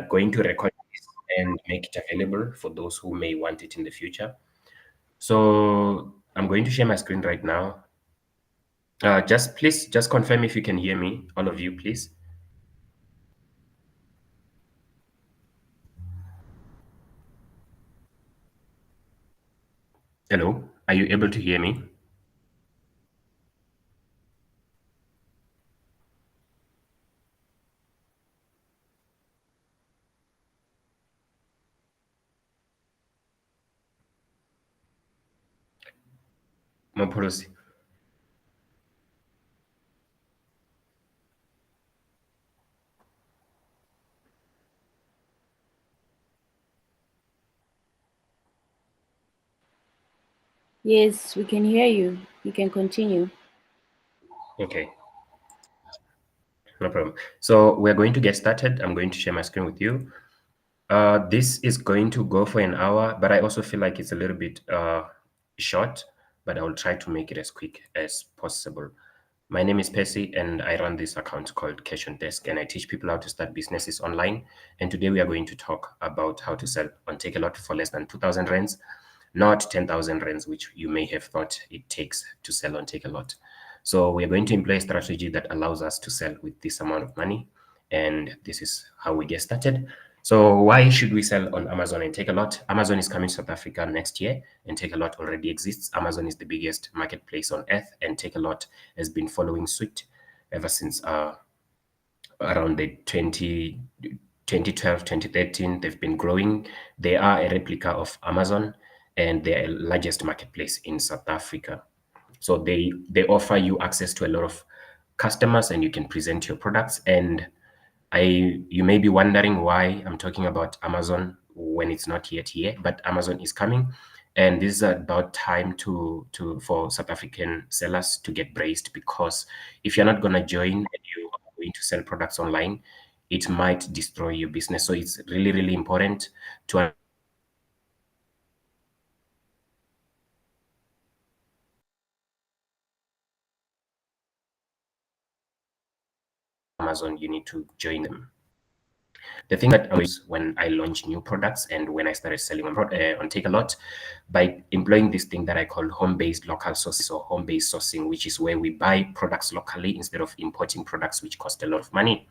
going to record this and make it available for those who may want it in the future. So I'm going to share my screen right now. Just please just confirm if you can hear me, all of you, please. Hello, are you able to hear me? Mopolosi. Yes, we can hear you. You can continue. Okay, no problem. So we're going to get started. I'm going to share my screen with you. This is going to go for an hour, but I also feel like it's a little bit short, but I will try to make it as quick as possible. My name is Percy, and I run this account called Cash on Desk, and I teach people how to start businesses online. And today we are going to talk about how to sell on Takealot for less than 2,000 rands, not 10,000 rands, which you may have thought it takes to sell on Takealot. So we are going to employ a strategy that allows us to sell with this amount of money, and this is how we get started. So why should we sell on Amazon and Takealot? Amazon is coming to South Africa next year, and Takealot already exists. Amazon is the biggest marketplace on earth, and Takealot has been following suit ever since around the 2012, 2013. They've been growing. They are a replica of Amazon, and they're the largest marketplace in South Africa. So they offer you access to a lot of customers, and you can present your products. And you may be wondering why I'm talking about Amazon when it's not yet here, but Amazon is coming, and this is about time to for South African sellers to get braced, because if you're not gonna join and you are going to sell products online, it might destroy your business. So it's really, really important to Amazon, you need to join them. The thing that I use when I launch new products and when I started selling on Takealot, by employing this thing that I call home-based local sources or home-based sourcing, which is where we buy products locally instead of importing products which cost a lot of money.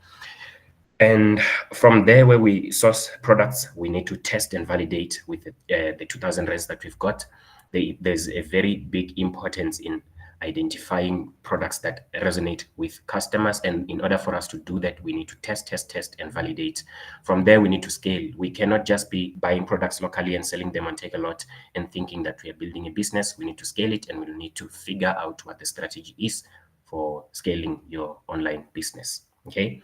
And from there, where we source products, we need to test and validate with the 2,000 rands that we've got. There's a very big importance in identifying products that resonate with customers. And in order for us to do that, we need to test, and validate. From there, we need to scale. We cannot just be buying products locally and selling them on Takealot and thinking that we are building a business. We need to scale it, and we need to figure out what the strategy is for scaling your online business. Okay.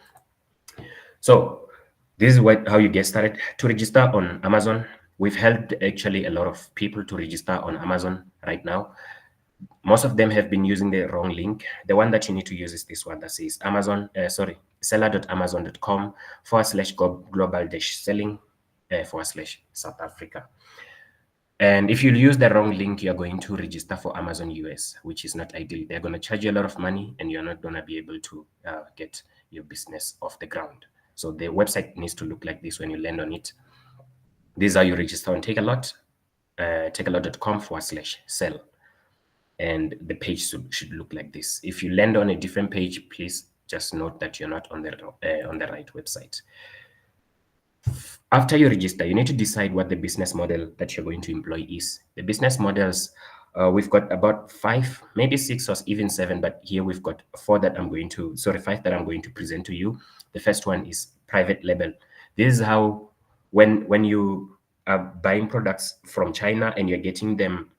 So this is how you get started. To register on Amazon, we've helped actually a lot of people to register on Amazon right now. Most of them have been using the wrong link. The one that you need to use is this one that says seller.amazon.com/global selling /South Africa. And if you use the wrong link, you're going to register for Amazon US, which is not ideal. They're going to charge you a lot of money, and you're not going to be able to get your business off the ground. So the website needs to look like this when you land on it. This is how you register on Takealot, takealot.com/sell. And the page should look like this. If you land on a different page, please just note that you're not on the right website. After you register, you need to decide what the business model that you're going to employ is. The business models, we've got about 5, maybe 6 or even 7, but here we've got 5 that I'm going to present to you. The first one is private label. This is how, when you are buying products from China and you're getting them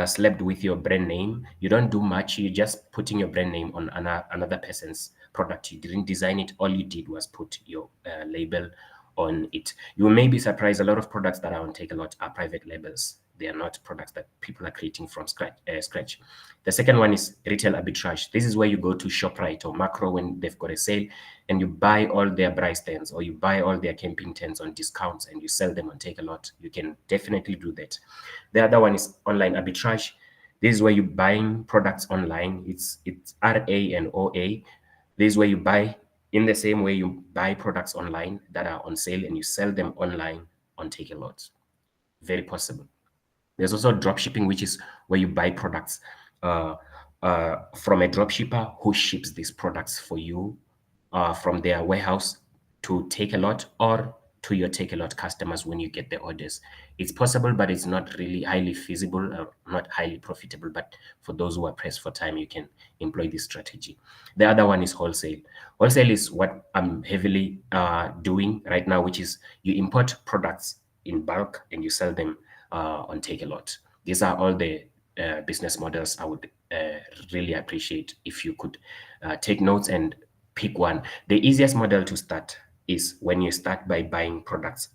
slapped with your brand name, you don't do much. You're just putting your brand name on another person's product. You didn't design it. All you did was put your label on it. You may be surprised, a lot of products that are on Takealot are private labels. They are not products that people are creating from scratch. The second one is retail arbitrage. This is where you go to ShopRite or Macro when they've got a sale, and you buy all their braai stands or you buy all their camping tents on discounts and you sell them on Takealot. You can definitely do that. The other one is online arbitrage. This is where you're buying products online. It's RA and OA. This is where you buy In the same way, you buy products online that are on sale and you sell them online on Takealot. Very possible. There's also drop shipping, which is where you buy products uh, from a drop shipper who ships these products for you from their warehouse to Takealot or to your Takealot customers when you get the orders. It's possible, but it's not really highly feasible or not highly profitable. But for those who are pressed for time, you can employ this strategy. The other one is wholesale. Wholesale is what I'm heavily doing right now, which is you import products in bulk and you sell them on Takealot. These are all the business models I would really appreciate if you could take notes and pick one. The easiest model to start is when you start by buying products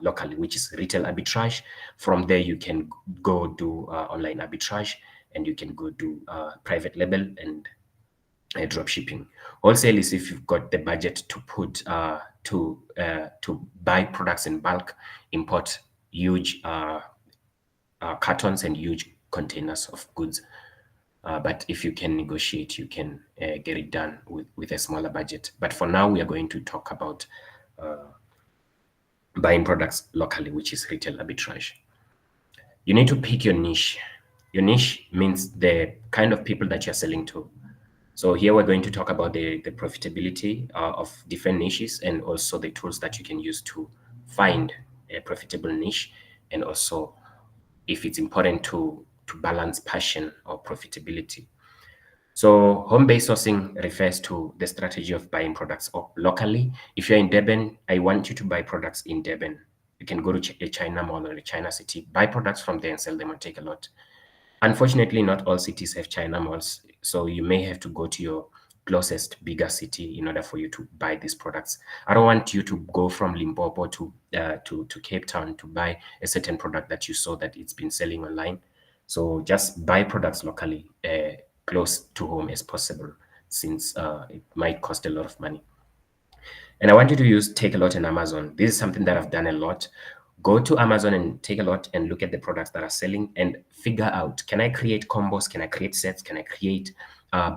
locally, which is retail arbitrage. From there, you can go do online arbitrage, and you can go do private label and drop shipping. Wholesale is if you've got the budget to put to buy products in bulk, import huge cartons and huge containers of goods. But if you can negotiate, you can get it done with a smaller budget. But for now, we are going to talk about buying products locally, which is retail arbitrage. You need to pick your niche. Your niche means the kind of people that you're selling to. So here we're going to talk about the profitability of different niches and also the tools that you can use to find a profitable niche, and also if it's important to balance passion or profitability. So home-based sourcing refers to the strategy of buying products locally. If you're in Durban, I want you to buy products in Durban. You can go to a China mall or a China city, buy products from there and sell them on Takealot. Unfortunately, not all cities have China malls, so you may have to go to your closest bigger city in order for you to buy these products. I don't want you to go from Limpopo to Cape Town to buy a certain product that you saw that it's been selling online. So just buy products locally, close to home as possible, since it might cost a lot of money. And I want you to use Takealot and Amazon. This is something that I've done a lot. Go to Amazon and Takealot and look at the products that are selling and figure out, can I create combos? Can I create sets? Can I create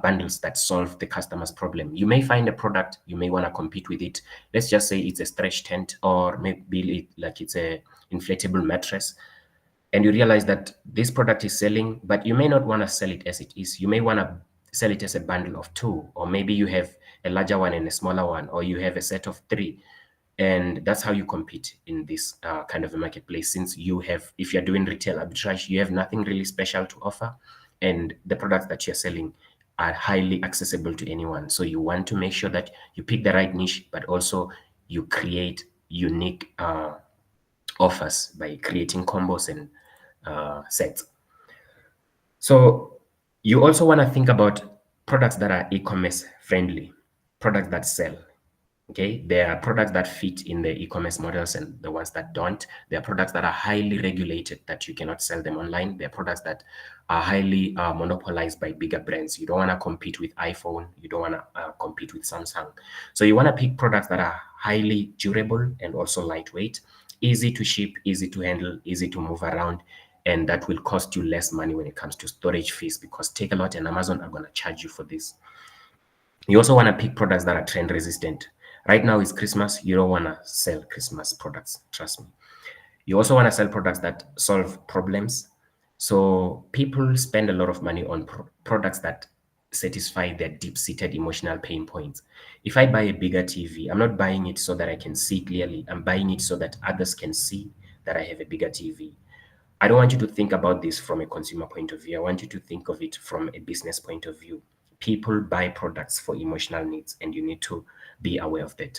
bundles that solve the customer's problem? You may find a product, you may want to compete with it. Let's just say it's a stretch tent, or maybe like it's a inflatable mattress. And you realize that this product is selling, but you may not want to sell it as it is. You may want to sell it as a bundle of two, or maybe you have a larger one and a smaller one, or you have a set of three. And that's how you compete in this kind of a marketplace. Since you have, if you're doing retail arbitrage, you have nothing really special to offer, and the products that you're selling are highly accessible to anyone. So you want to make sure that you pick the right niche, but also you create unique offers by creating combos and sets. So you also want to think about products that are e-commerce friendly, products that sell. Okay, there are products that fit in the e-commerce models and the ones that don't. There are products that are highly regulated that you cannot sell them online. There are products that are highly monopolized by bigger brands. You don't want to compete with iPhone. You don't want to compete with Samsung. So you want to pick products that are highly durable and also lightweight, easy to ship, easy to handle, easy to move around, and that will cost you less money when it comes to storage fees, because Takealot and Amazon are going to charge you for this. You also want to pick products that are trend resistant. Right now it's Christmas. You don't want to sell Christmas products. Trust me. You also want to sell products that solve problems. So people spend a lot of money on products that satisfy their deep-seated emotional pain points. If I buy a bigger TV, I'm not buying it so that I can see clearly. I'm buying it so that others can see that I have a bigger TV. I don't want you to think about this from a consumer point of view. I want you to think of it from a business point of view. People buy products for emotional needs, and you need to be aware of that.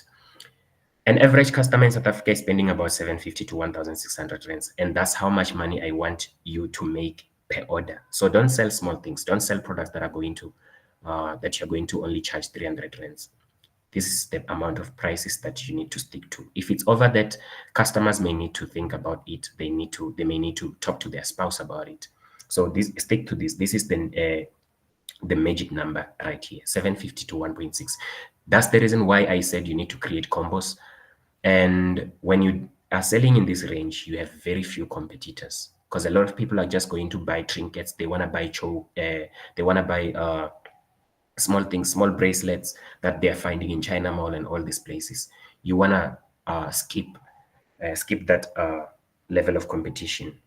An average customer in South Africa is spending about 750 to 1,600 rands, and that's how much money I want you to make per order. So don't sell small things. Don't sell products that are going to that you're going to only charge 300 rands. This is the amount of prices that you need to stick to. If it's over that, customers may need to think about it. They may need to talk to their spouse about it. So stick to this. This is the magic number right here, 750 to 1.6. That's the reason why I said you need to create combos. And when you are selling in this range, you have very few competitors, because a lot of people are just going to buy trinkets. They want to buy they want to buy small things, small bracelets that they're finding in China Mall and all these places. You wanna skip that level of competition.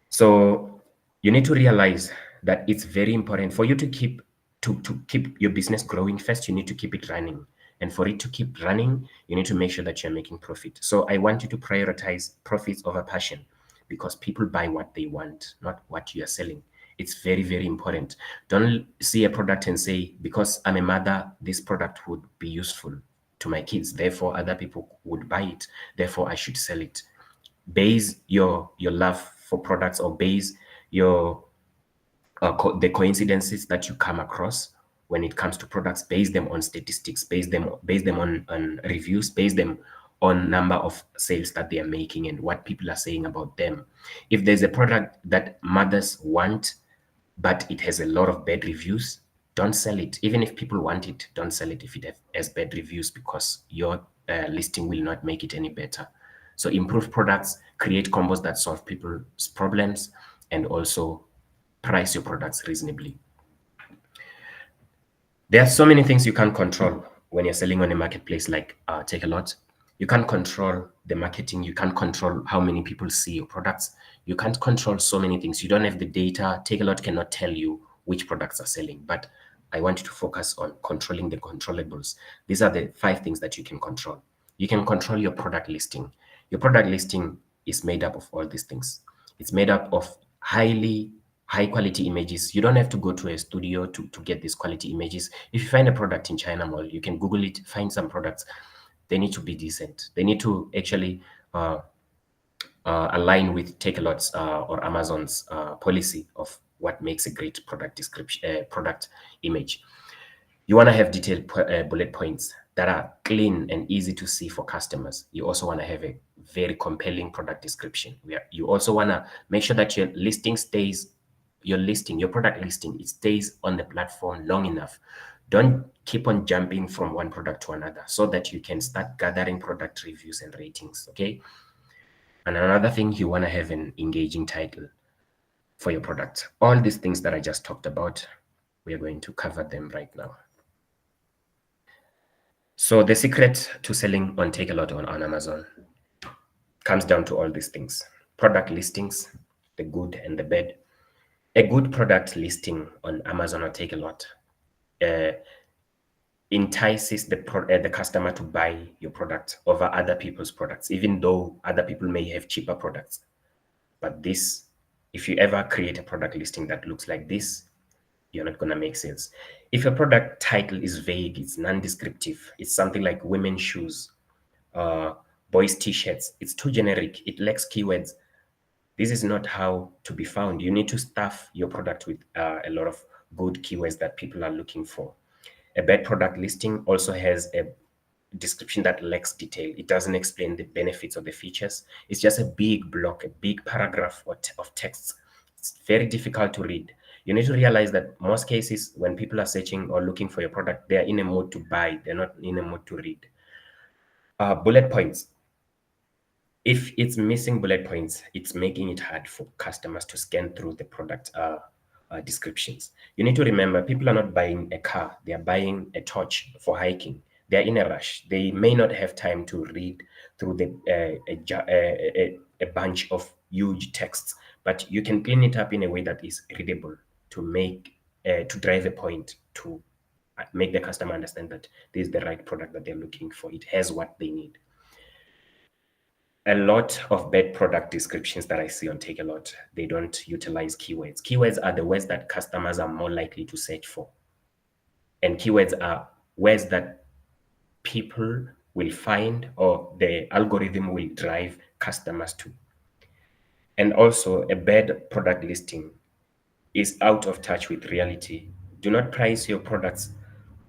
So you need to realize that it's very important for you to keep your business growing. First, you need to keep it running. And for it to keep running, you need to make sure that you're making profit. So I want you to prioritize profits over passion, because people buy what they want, not what you are selling. It's very, very important. Don't see a product and say, because I'm a mother, this product would be useful to my kids. Therefore, other people would buy it. Therefore, I should sell it. Base your love for products, or base your the coincidences that you come across when it comes to products, base them on statistics, base them on reviews, base them on number of sales that they are making and what people are saying about them. If there's a product that mothers want but it has a lot of bad reviews, don't sell it. Even if people want it, don't sell it if it has bad reviews, because your listing will not make it any better. So improve products, create combos that solve people's problems, and also price your products reasonably. There are so many things you can't control when you're selling on a marketplace like Takealot. You can't control the marketing. You can't control how many people see your products. You can't control so many things. You don't have the data. Takealot cannot tell you which products are selling. But I want you to focus on controlling the controllables. These are the 5 things that you can control. You can control your product listing. Your product listing is made up of all these things. It's made up of high quality images. You don't have to go to a studio to get these quality images. If you find a product in China Mall, you can Google it, find some products. They need to be decent. They need to actually align with Takealot's or Amazon's policy of what makes a great product description, product image. You want to have detailed bullet points that are clean and easy to see for customers. You also want to have a very compelling product description. You also want to make sure that your listing stays, your product listing, it stays on the platform long enough. Don't keep on jumping from one product to another, so that you can start gathering product reviews and ratings, okay? And another thing, you want to have an engaging title for your product. All these things that I just talked about, we are going to cover them right now. So the secret to selling on Takealot on Amazon comes down to all these things: product listings, the good and the bad. A good product listing on Amazon or Takealot entices the customer to buy your product over other people's products, even though other people may have cheaper products. But this, if you ever create a product listing that looks like this, you're not going to make sales. If your product title is vague, it's non-descriptive, it's something like women's shoes, boys t-shirts, it's too generic, it lacks keywords, this is not how to be found. You need to stuff your product with a lot of good keywords that people are looking for. A bad product listing also has a description that lacks detail. It doesn't explain the benefits or the features. It's just a big block, a big paragraph of text. It's very difficult to read. You need to realize that most cases, when people are searching or looking for your product, they are in a mood to buy. They're not in a mood to read. Bullet points. If it's missing bullet points, it's making it hard for customers to scan through the product descriptions. You need to remember, people are not buying a car, they are buying a torch for hiking. They are in a rush. They may not have time to read through a bunch of huge texts, but you can clean it up in a way that is readable to to drive a point, to make the customer understand that this is the right product that they're looking for. It has what they need. A lot of bad product descriptions that I see on Takealot, they don't utilize keywords. Keywords are the words that customers are more likely to search for. And keywords are words that people will find, or the algorithm will drive customers to. And also, a bad product listing is out of touch with reality. Do not price your products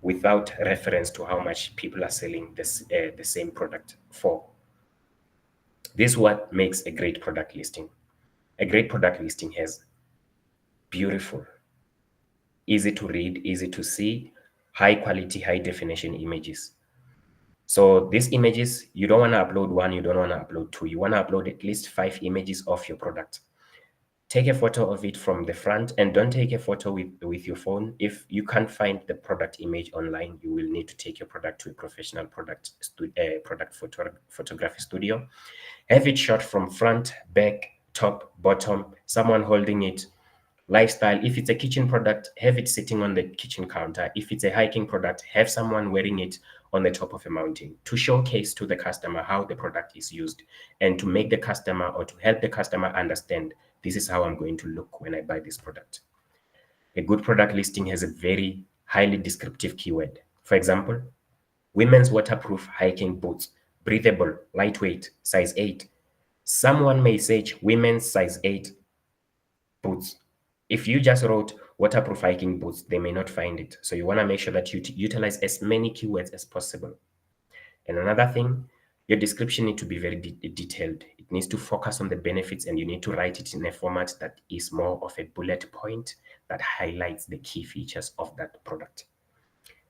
without reference to how much people are selling the same product for. This is what makes a great product listing. A great product listing has beautiful, easy to read, easy to see, high quality, high definition images. So these images, you don't want to upload one, you don't want to upload two. You want to upload at least 5 images of your product. Take a photo of it from the front, and don't take a photo with your phone. If you can't find the product image online, you will need to take your product to a professional photography studio. Have it shot from front, back, top, bottom, someone holding it. Lifestyle, if it's a kitchen product, have it sitting on the kitchen counter. If it's a hiking product, have someone wearing it on the top of a mountain to showcase to the customer how the product is used, and to make the customer, or to help the customer understand, this is how I'm going to look when I buy this product. A good product listing has a very highly descriptive keyword. For example, women's waterproof hiking boots, breathable, lightweight, size 8. Someone may search women's size 8 boots. If you just wrote waterproof hiking boots, they may not find it. So you want to make sure that you utilize as many keywords as possible. And another thing, your description needs to be very detailed. It needs to focus on the benefits, and you need to write it in a format that is more of a bullet point that highlights the key features of that product.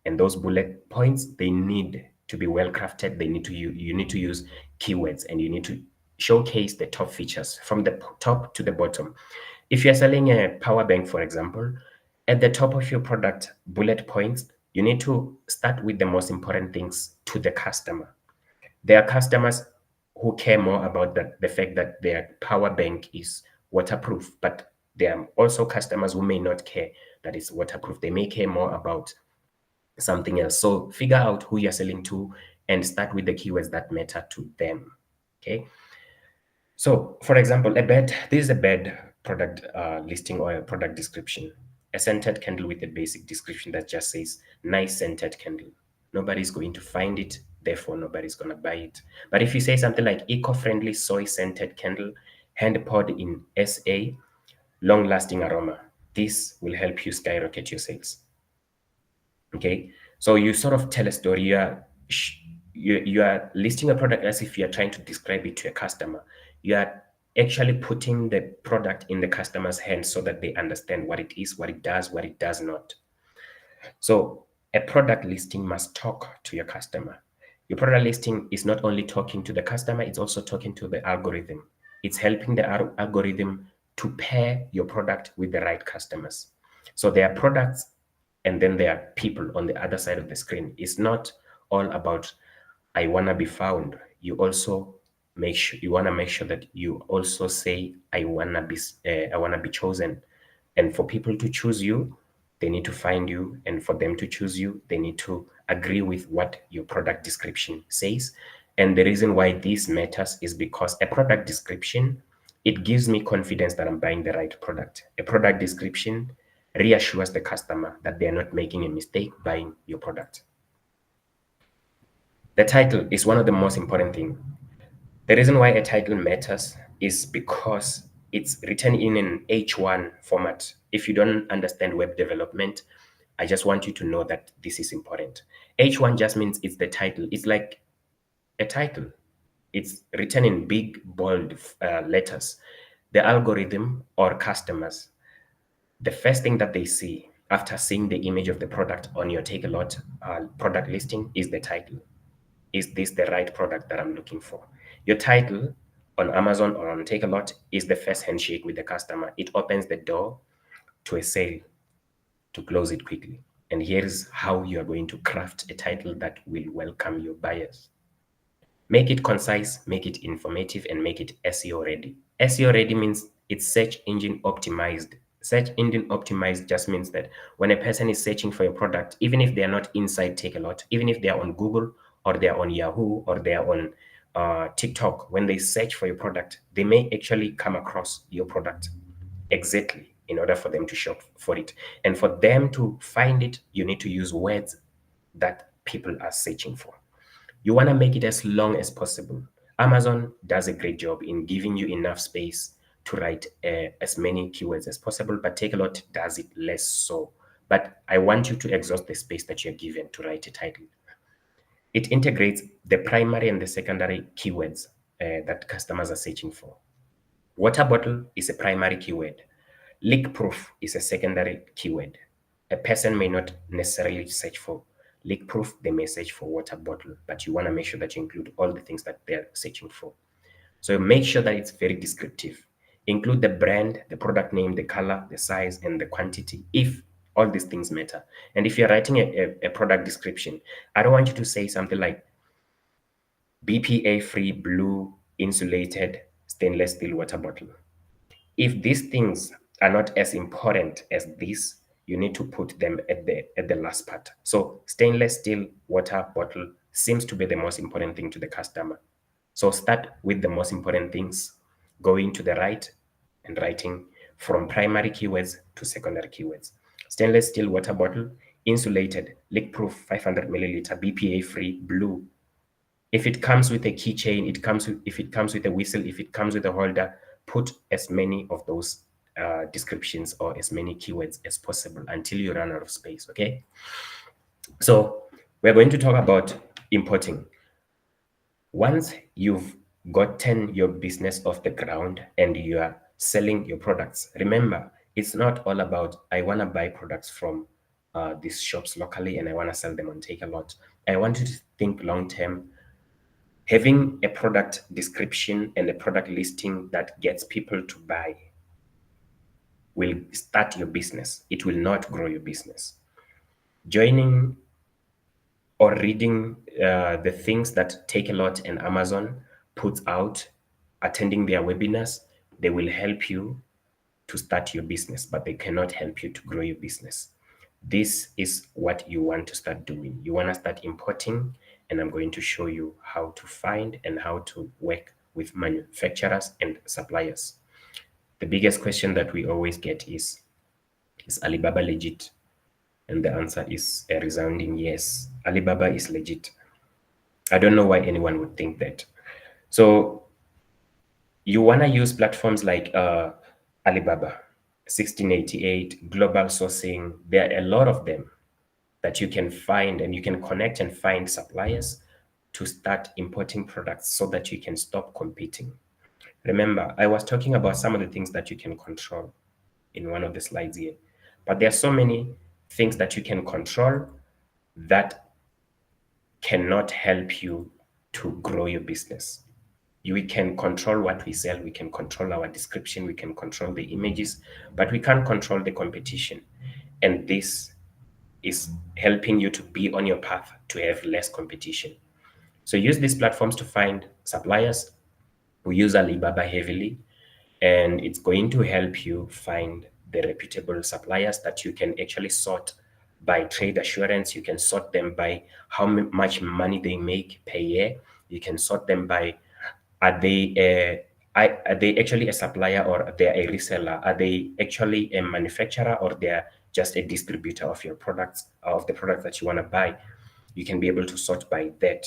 And those bullet points, they need to be well crafted. They need to you need to use keywords, and you need to showcase the top features from the top to the bottom. If you're selling a power bank, for example, at the top of your product bullet points, you need to start with the most important things to the customer. There are customers who care more about the fact that their power bank is waterproof, but there are also customers who may not care that it's waterproof. They may care more about something else. So figure out who you're selling to and start with the keywords that matter to them. Okay. So, for example, this is a bed product listing or a product description. A scented candle with a basic description that just says nice scented candle. Nobody's going to find it, therefore nobody's going to buy it. But if you say something like eco-friendly soy scented candle, hand poured in SA, long lasting aroma, this will help you skyrocket your sales. Okay, so you sort of tell a story. You are listing a product as if you are trying to describe it to a customer. You are actually putting the product in the customer's hands so that they understand what it is, what it does, what it does not. So a product listing must talk to your customer. Your product listing is not only talking to the customer, it's also talking to the algorithm. It's helping the algorithm to pair your product with the right customers. So there are products, and then there are people on the other side of the screen. It's not all about I want to be found. You want to make sure that you also say I want to be chosen. And for people to choose you, they need to find you, and for them to choose you, they need to agree with what your product description says. And the reason why this matters is because a product description, it gives me confidence that I'm buying the right product. A product description reassures the customer that they're not making a mistake buying your product. The title is one of the most important things. The reason why a title matters is because it's written in an H1 format. If you don't understand web development, I just want you to know that this is important. H1 just means it's the title. It's like a title. It's written in big, bold letters. The algorithm or customers, the first thing that they see after seeing the image of the product on your Takealot product listing is the title. Is this the right product that I'm looking for? Your title on Amazon or on Takealot is the first handshake with the customer. It opens the door to a sale, to close it quickly. And here's how you are going to craft a title that will welcome your buyers. Make it concise, make it informative, and make it SEO ready. SEO ready means it's search engine optimized. Search engine optimized just means that when a person is searching for a product, even if they are not inside Takealot, even if they are on Google or they are on Yahoo or they are on TikTok, when they search for your product, they may actually come across your product exactly in order for them to shop for it. And for them to find it, you need to use words that people are searching for. You want to make it as long as possible. Amazon does a great job in giving you enough space to write as many keywords as possible, but Takealot does it less so. But I want you to exhaust the space that you're given to write a title. It integrates the primary and the secondary keywords that customers are searching for. Water bottle is a primary keyword. Leak proof is a secondary keyword. A person may not necessarily search for leak proof, they may search for water bottle, but you want to make sure that you include all the things that they're searching for. So make sure that it's very descriptive. Include the brand, the product name, the color, the size, and the quantity, if all these things matter. And if you're writing a product description, I don't want you to say something like BPA free blue insulated stainless steel water bottle. If these things are not as important as this, you need to put them at the last part. So stainless steel water bottle seems to be the most important thing to the customer. So start with the most important things, going to the right and writing from primary keywords to secondary keywords. Stainless steel water bottle, insulated, leak proof, 500 milliliter, BPA free, blue. If it comes with a keychain, if it comes with a whistle, if it comes with a holder, put as many of those descriptions or as many keywords as possible until you run out of space. Okay. So we're going to talk about importing. Once you've gotten your business off the ground and you are selling your products, remember, it's not all about I want to buy products from these shops locally and I want to sell them on Takealot. I want you to think long term. Having a product description and a product listing that gets people to buy will start your business. It will not grow your business. Joining or reading the things that Takealot and Amazon puts out, attending their webinars, they will help you to start your business, but they cannot help you to grow your business. This is what you want to start doing. You want to start importing, and I'm going to show you how to find and how to work with manufacturers and suppliers. The biggest question that we always get is Alibaba legit? And the answer is a resounding yes. Alibaba is legit. I don't know why anyone would think that. So you want to use platforms like Alibaba, 1688, global sourcing. There are a lot of them that you can find, and you can connect and find suppliers to start importing products so that you can stop competing. Remember, I was talking about some of the things that you can control in one of the slides here, but there are so many things that you can control that cannot help you to grow your business. We can control what we sell, we can control our description, we can control the images, but we can't control the competition. And this is helping you to be on your path to have less competition. So use these platforms to find suppliers. We use Alibaba heavily, and it's going to help you find the reputable suppliers that you can actually sort by trade assurance. You can sort them by how much money they make per year. You can sort them by are they actually a supplier or they are a reseller? Are they actually a manufacturer or they are just a distributor of your products, of the products that you want to buy? You can be able to sort by that.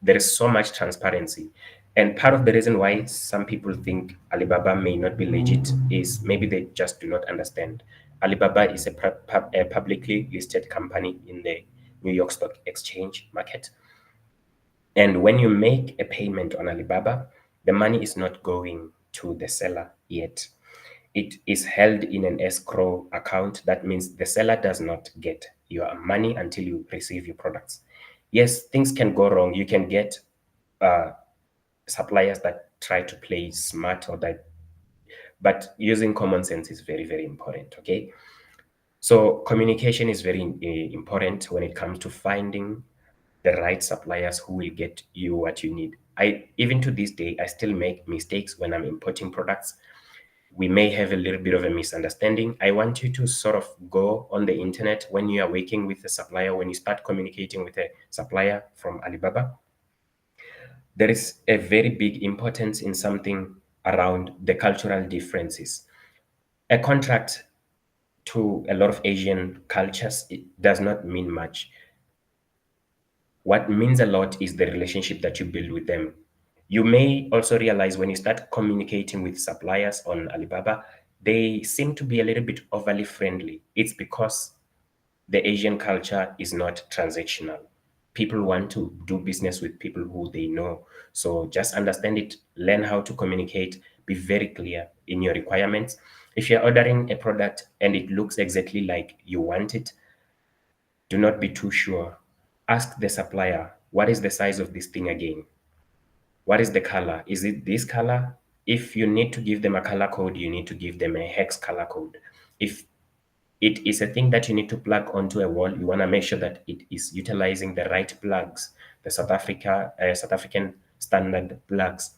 There is so much transparency. And part of the reason why some people think Alibaba may not be legit is maybe they just do not understand. Alibaba is a publicly listed company in the New York Stock Exchange market. And when you make a payment on Alibaba, the money is not going to the seller yet. It is held in an escrow account. That means the seller does not get your money until you receive your products. Yes, things can go wrong. You can get suppliers that try to play smart but using common sense is very, very important. Okay. So communication is very important when it comes to finding the right suppliers who will get you what you need. Even to this day, I still make mistakes when I'm importing products. We may have a little bit of a misunderstanding. I want you to sort of go on the internet when you are working with a supplier, when you start communicating with a supplier from Alibaba. There is a very big importance in something around the cultural differences. A contract to a lot of Asian cultures, it does not mean much. What means a lot is the relationship that you build with them. You may also realize when you start communicating with suppliers on Alibaba, they seem to be a little bit overly friendly. It's because the Asian culture is not transactional. People want to do business with people who they know. So just understand it, learn how to communicate, be very clear in your requirements. If you're ordering a product and it looks exactly like you want it, do not be too sure. Ask the supplier, what is the size of this thing again? What is the color? Is it this color? If you need to give them a color code, you need to give them a hex color code. If it is a thing that you need to plug onto a wall, you want to make sure that it is utilizing the right plugs, the South African standard plugs.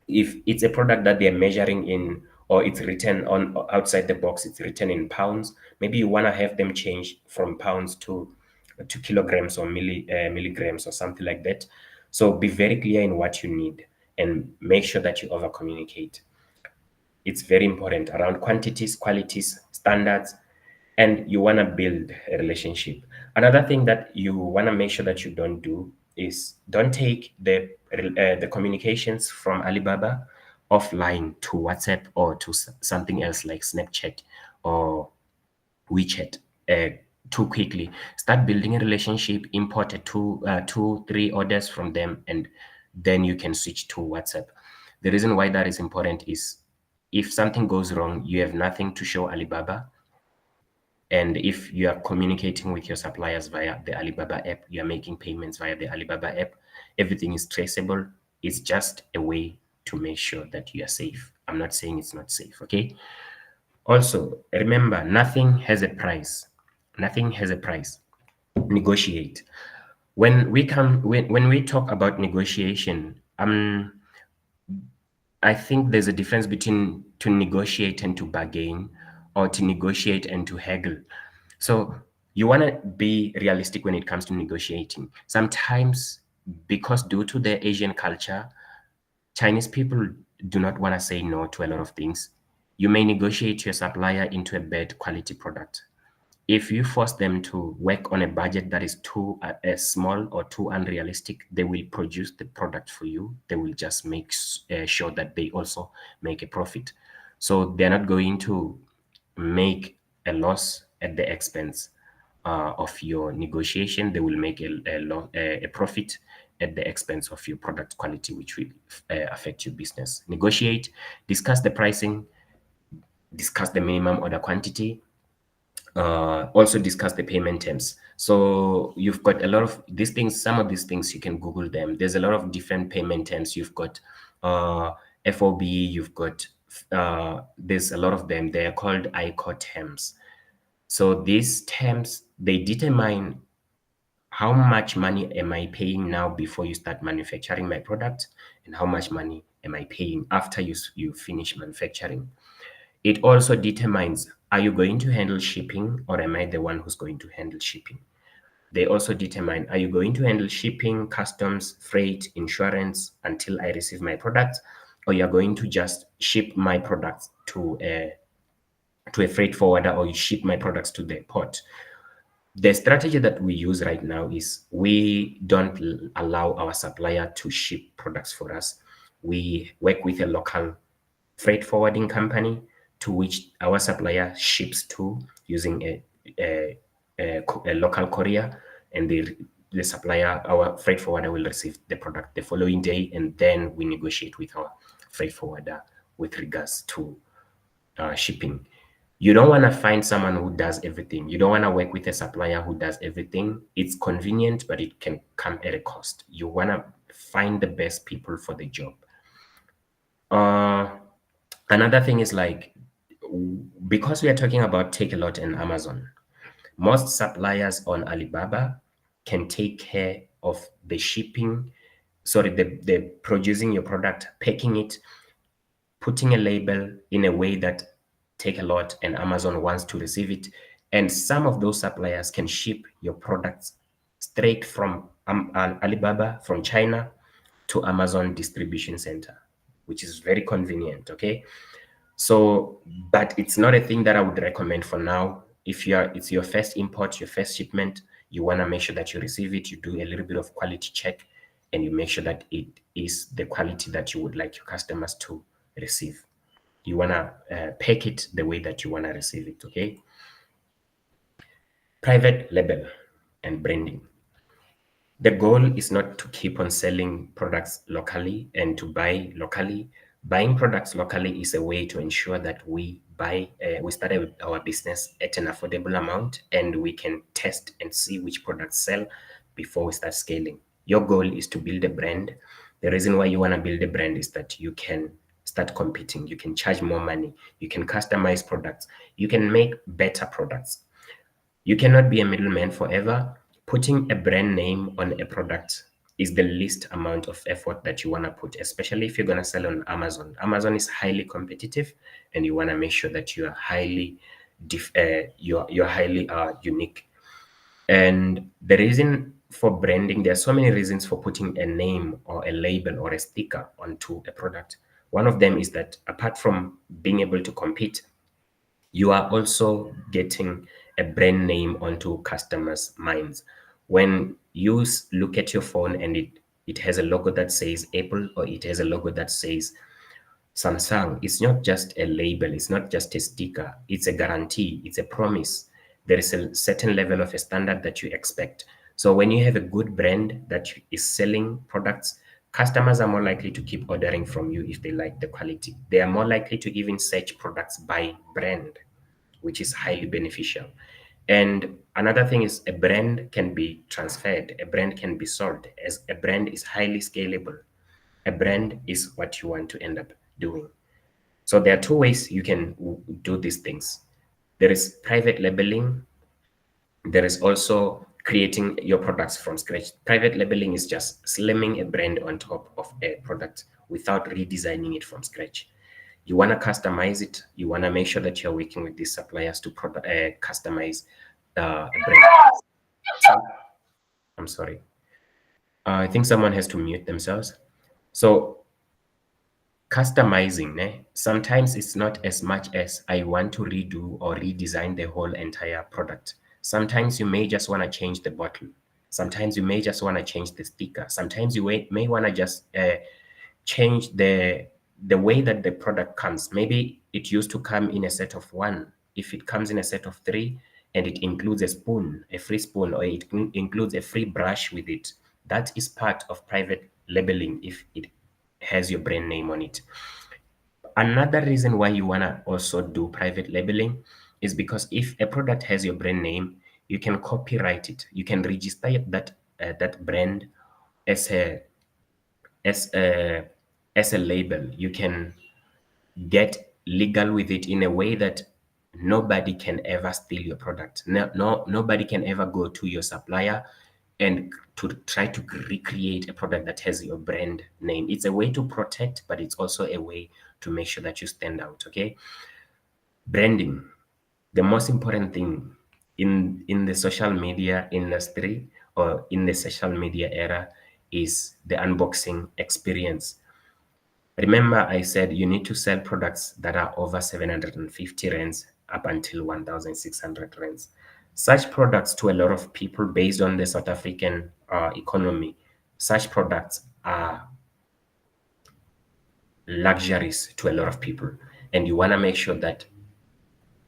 If it's a product that they're measuring in, or it's written on outside the box, it's written in pounds, maybe you want to have them change from pounds to kilograms or milligrams or something like that. So be very clear in what you need and make sure that you over communicate. It's very important around quantities, qualities, standards, and you want to build a relationship. Another thing that you want to make sure that you don't do is don't take the communications from Alibaba offline to WhatsApp or to something else like Snapchat or WeChat too quickly. Start building a relationship, import two, 3 orders from them, and then you can switch to WhatsApp. The reason why that is important is if something goes wrong, you have nothing to show Alibaba. And if you are communicating with your suppliers via the Alibaba app, you are making payments via the Alibaba app, everything is traceable. It's just a way to make sure that you are safe. I'm not saying it's not safe, okay? Also, remember, nothing has a price. Nothing has a price. Negotiate. When we talk about negotiation, I think there's a difference between to negotiate and to bargain, or to negotiate and to haggle. So you want to be realistic when it comes to negotiating. Sometimes, because due to the Asian culture, Chinese people do not want to say no to a lot of things. You may negotiate your supplier into a bad quality product. If you force them to work on a budget that is too small or too unrealistic, they will produce the product for you. They will just make sure that they also make a profit. So they're not going to make a loss at the expense of your negotiation. They will make a profit at the expense of your product quality, which will affect your business. Negotiate, discuss the pricing, discuss the minimum order quantity, also discuss the payment terms. So you've got a lot of these things. Some of these things you can Google them. There's a lot of different payment terms. You've got FOB. You've got there's a lot of them. They are called ICO terms. So these terms, they determine how much money am I paying now before you start manufacturing my product, and how much money am I paying after you finish manufacturing. It also determines, are you going to handle shipping, or am I the one who's going to handle shipping? They also determine, are you going to handle shipping, customs, freight, insurance until I receive my product, or you're going to just ship my products to a freight forwarder, or you ship my products to the port. The strategy that we use right now is we don't allow our supplier to ship products for us. We work with a local freight forwarding company to which our supplier ships to using a local courier, and the supplier, our freight forwarder, will receive the product the following day, and then we negotiate with our freight forwarder with regards to shipping. You don't want to find someone who does everything. You don't want to work with a supplier who does everything. It's convenient, but it can come at a cost. You want to find the best people for the job. Another thing is like, because we are talking about Takealot and Amazon, most suppliers on Alibaba can take care of the shipping, sorry, the producing your product, packing it, putting a label in a way that Takealot and Amazon wants to receive it. And some of those suppliers can ship your products straight from Alibaba, from China, to Amazon distribution center, which is very convenient. Okay. So, but it's not a thing that I would recommend for now. If it's your first import, your first shipment, you want to make sure that you receive it. You do a little bit of quality check, and you make sure that it is the quality that you would like your customers to receive. You want to pack it the way that you want to receive it. Okay. Private label and branding. The goal is not to keep on selling products locally and to buy locally. Buying products locally is a way to ensure that we start our business at an affordable amount, and we can test and see which products sell before we start scaling. Your goal is to build a brand. The reason why you want to build a brand is that you can start competing. You can charge more money. You can customize products. You can make better products. You cannot be a middleman forever. Putting a brand name on a product is the least amount of effort that you want to put, especially if you're going to sell on Amazon. Amazon is highly competitive, and you want to make sure that you are highly you're highly unique. And the reason for branding, there are so many reasons for putting a name or a label or a sticker onto a product. One of them is that apart from being able to compete, you are also getting a brand name onto customers' minds. When you look at your phone and it has a logo that says Apple, or it has a logo that says Samsung, it's not just a label, it's not just a sticker, it's a guarantee, it's a promise. There is a certain level of a standard that you expect. So when you have a good brand that is selling products, customers are more likely to keep ordering from you if they like the quality. They are more likely to even search products by brand, which is highly beneficial. And another thing is a brand can be transferred, a brand can be sold, as a brand is highly scalable. A brand is what you want to end up doing. So there are two ways you can do these things. There is private labeling. There is also creating your products from scratch. Private labeling is just slamming a brand on top of a product without redesigning it from scratch. You want to customize it. You want to make sure that you're working with these suppliers to customize a brand. I'm sorry. I think someone has to mute themselves. So customizing, sometimes it's not as much as I want to redo or redesign the whole entire product. Sometimes you may just want to change the bottle. Sometimes you may just want to change the sticker. Sometimes you may want to just change the way that the product comes. Maybe it used to come in a set of one. If it comes in a set of three and it includes a spoon, a free spoon, or it includes a free brush with it, that is part of private labeling if it has your brand name on it. Another reason why you want to also do private labeling is because if a product has your brand name, you can copyright it. You can register that brand as a as a as a label. You can get legal with it in a way that nobody can ever steal your product. Nobody can ever go to your supplier and to try to recreate a product that has your brand name. It's a way to protect, but it's also a way to make sure that you stand out. Okay, branding, the most important thing in the social media industry or in the social media era is the unboxing experience. Remember, I said you need to sell products that are over 750 rands up until 1,600 rands. Such products, to a lot of people, based on the South African economy, such products are luxuries to a lot of people. And you want to make sure that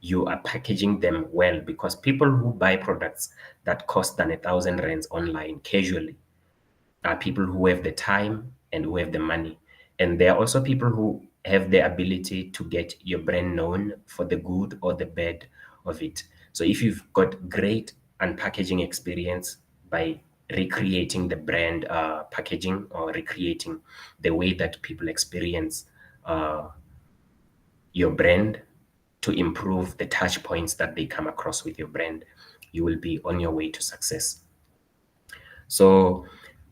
you are packaging them well, because people who buy products that cost than 1,000 rands online casually are people who have the time and who have the money. And there are also people who have the ability to get your brand known for the good or the bad of it. So if you've got great unpackaging experience by recreating the brand packaging, or recreating the way that people experience uh, your brand to improve the touch points that they come across with your brand, you will be on your way to success. So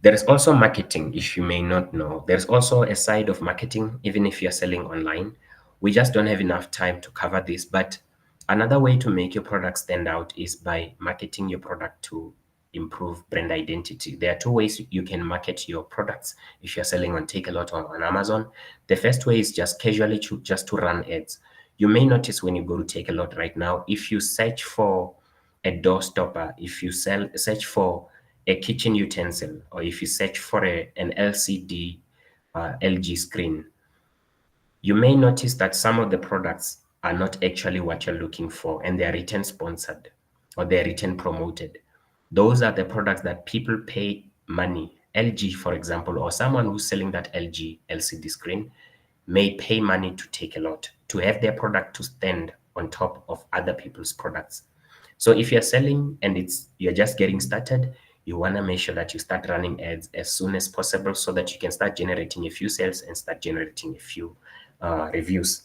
there is also marketing, if you may not know. There's also a side of marketing, even if you're selling online. We just don't have enough time to cover this. But another way to make your product stand out is by marketing your product to improve brand identity. There are two ways you can market your products if you're selling on Takealot or on Amazon. The first way is just casually just to run ads. You may notice when you go to Takealot right now, if you search for a door stopper, if you search for a kitchen utensil, or if you search for an LCD LG screen, you may notice that some of the products are not actually what you're looking for, and they're written sponsored or they're written promoted. Those are the products that people pay money. LG, for example, or someone who's selling that LG LCD screen may pay money to Takealot to have their product to stand on top of other people's products. So if you're selling and you're just getting started, you want to make sure that you start running ads as soon as possible so that you can start generating a few sales and start generating a few reviews.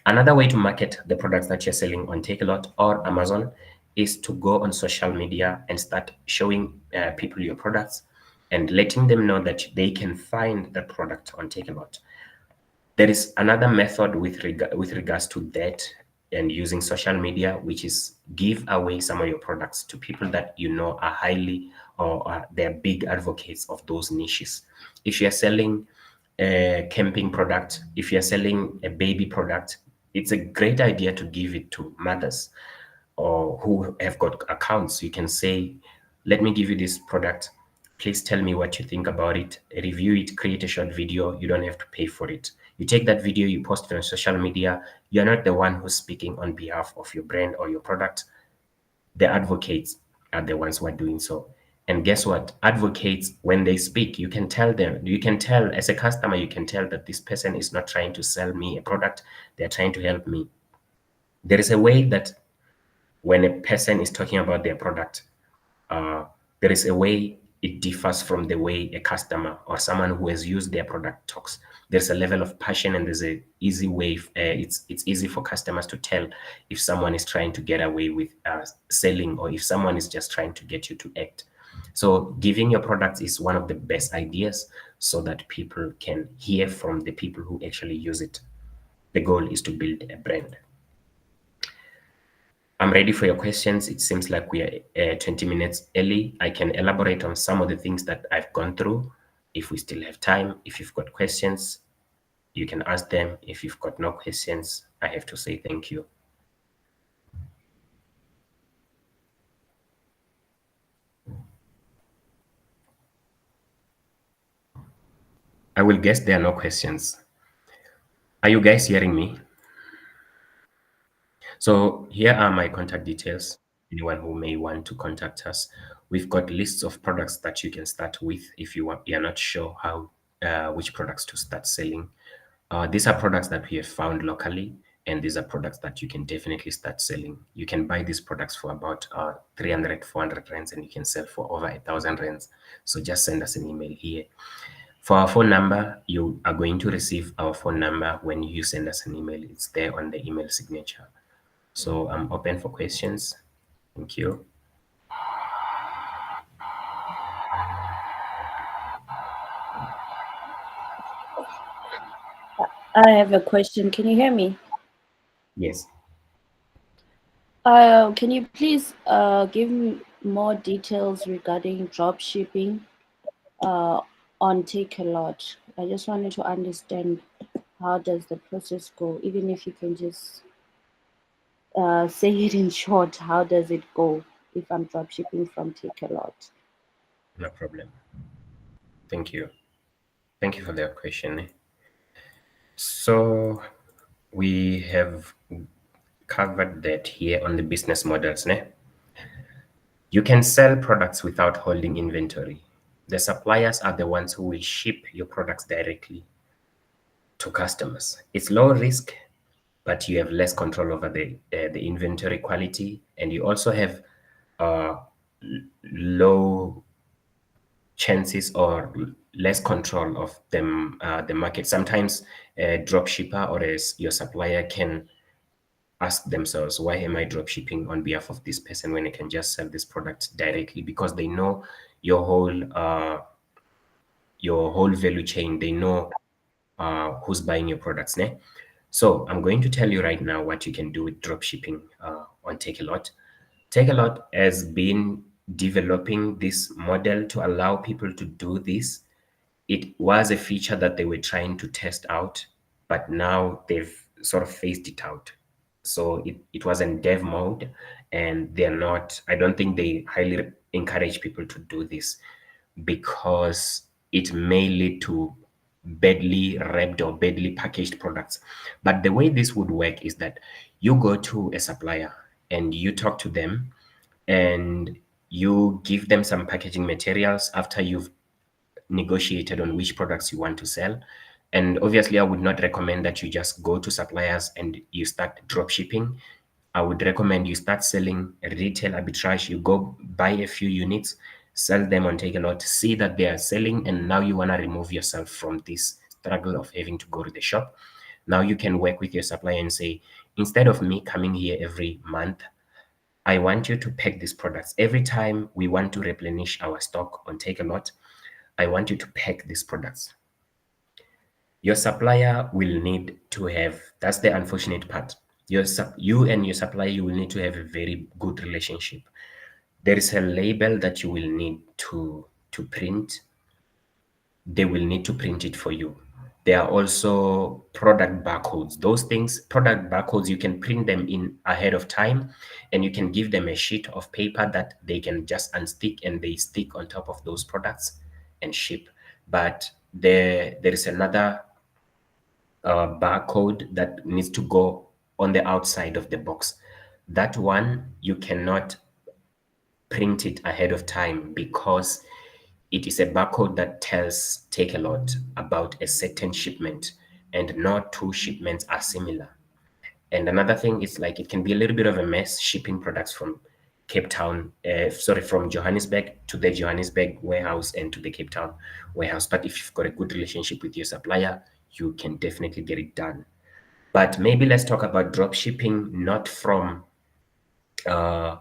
Another way to market the products that you're selling on Takealot or Amazon is to go on social media and start showing people your products and letting them know that they can find the product on Takealot. There is another method with regards to that and using social media, which is give away some of your products to people that you know are highly or they're big advocates of those niches. If you're selling a camping product, if you're selling a baby product, it's a great idea to give it to mothers or who have got accounts. You can say, let me give you this product. Please tell me what you think about it. Review it, create a short video. You don't have to pay for it. You take that video, you post it on social media. You're not the one who's speaking on behalf of your brand or your product. The advocates are the ones who are doing so. And guess what? Advocates, when they speak, you can tell them, you can tell as a customer, you can tell that this person is not trying to sell me a product, they're trying to help me. There is a way that when a person is talking about their product, there is a way it differs from the way a customer or someone who has used their product talks. There's a level of passion and there's a easy way. It's easy for customers to tell if someone is trying to get away with selling or if someone is just trying to get you to act. So giving your products is one of the best ideas so that people can hear from the people who actually use it. The goal is to build a brand. I'm ready for your questions. It seems like we are 20 minutes early. I can elaborate on some of the things that I've gone through if we still have time. If you've got questions, you can ask them. If you've got no questions, I have to say thank you. I will guess there are no questions. Are you guys hearing me? So here are my contact details. Anyone who may want to contact us. We've got lists of products that you can start with if you're not sure how which products to start selling. These are products that we have found locally, and these are products that you can definitely start selling. You can buy these products for about 300, 400 rands, and you can sell for over 1,000 rands. So just send us an email here. For our phone number, you are going to receive our phone number when you send us an email. It's there on the email signature. So I'm open for questions. Thank you. I have a question. Can you hear me? Yes. Can you please give me more details regarding drop shipping on Takealot? I just wanted to understand how does the process go, even if you can just say it in short. How does it go if I'm drop shipping from Takealot? No problem. Thank you. Thank you for that question. So we have covered that here on the business models. You can sell products without holding inventory. The suppliers are the ones who will ship your products directly to customers. It's low risk, but you have less control over the inventory quality, and you also have low chances or less control of them the market. Sometimes a drop shipper or your supplier can ask themselves, why am I drop shipping on behalf of this person when I can just sell this product directly? Because they know your whole value chain. They know who's buying your products. So I'm going to tell you right now what you can do with drop shipping on Takealot. Takealot has been developing this model to allow people to do this. It was a feature that they were trying to test out, but now they've sort of phased it out. So it was in dev mode, and I don't think they highly encourage people to do this because it may lead to badly wrapped or badly packaged products. But the way this would work is that you go to a supplier and you talk to them and you give them some packaging materials after you've negotiated on which products you want to sell. And obviously, I would not recommend that you just go to suppliers and you start drop shipping. I would recommend you start selling retail arbitrage. You go buy a few units, sell them on Takealot, see that they are selling, and now you want to remove yourself from this struggle of having to go to the shop. Now you can work with your supplier and say, instead of me coming here every month, I want you to pack these products. Every time we want to replenish our stock on Takealot, I want you to pack these products. Your supplier will need to have, that's the unfortunate part. You and your supplier, you will need to have a very good relationship. There is a label that you will need to print. They will need to print it for you. There are also product barcodes. Those things, product barcodes, you can print them in ahead of time, and you can give them a sheet of paper that they can just unstick and they stick on top of those products and ship. But there is another barcode that needs to go on the outside of the box. That one you cannot print it ahead of time because it is a barcode that tells Takealot about a certain shipment, and no two shipments are similar. And another thing is like it can be a little bit of a mess shipping products from from Johannesburg to the Johannesburg warehouse and to the Cape Town warehouse. But if you've got a good relationship with your supplier, you can definitely get it done. But maybe let's talk about drop shipping, uh,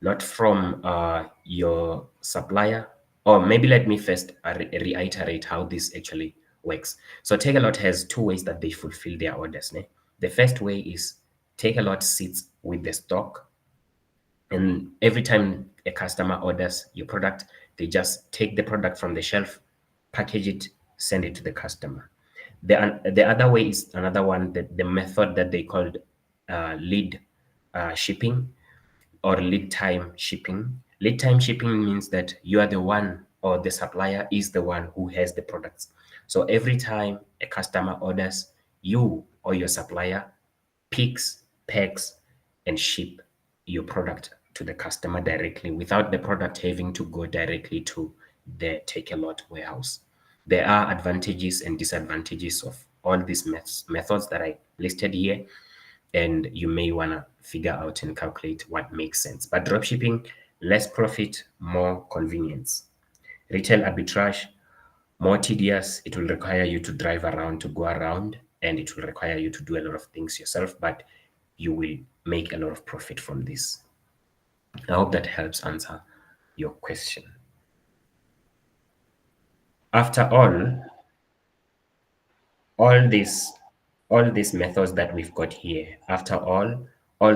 not from your supplier. Or maybe let me first reiterate how this actually works. So Takealot has two ways that they fulfill their orders. Ne? The first way is Takealot sits with the stock, and every time a customer orders your product, they just take the product from the shelf, package it, send it to the customer. The other way is another one, the method that they called lead shipping or lead time shipping. Lead time shipping means that you are the one, or the supplier is the one who has the products. So every time a customer orders, you or your supplier picks, packs, and ship your product to the customer directly without the product having to go directly to the Takealot warehouse. There are advantages and disadvantages of all these methods that I listed here, and you may want to figure out and calculate what makes sense. But dropshipping, less profit, more convenience. Retail arbitrage, more tedious. It will require you to drive around to go around, and it will require you to do a lot of things yourself, but you will make a lot of profit from this. I hope that helps answer your question. After all these all these methods that we've got here, after all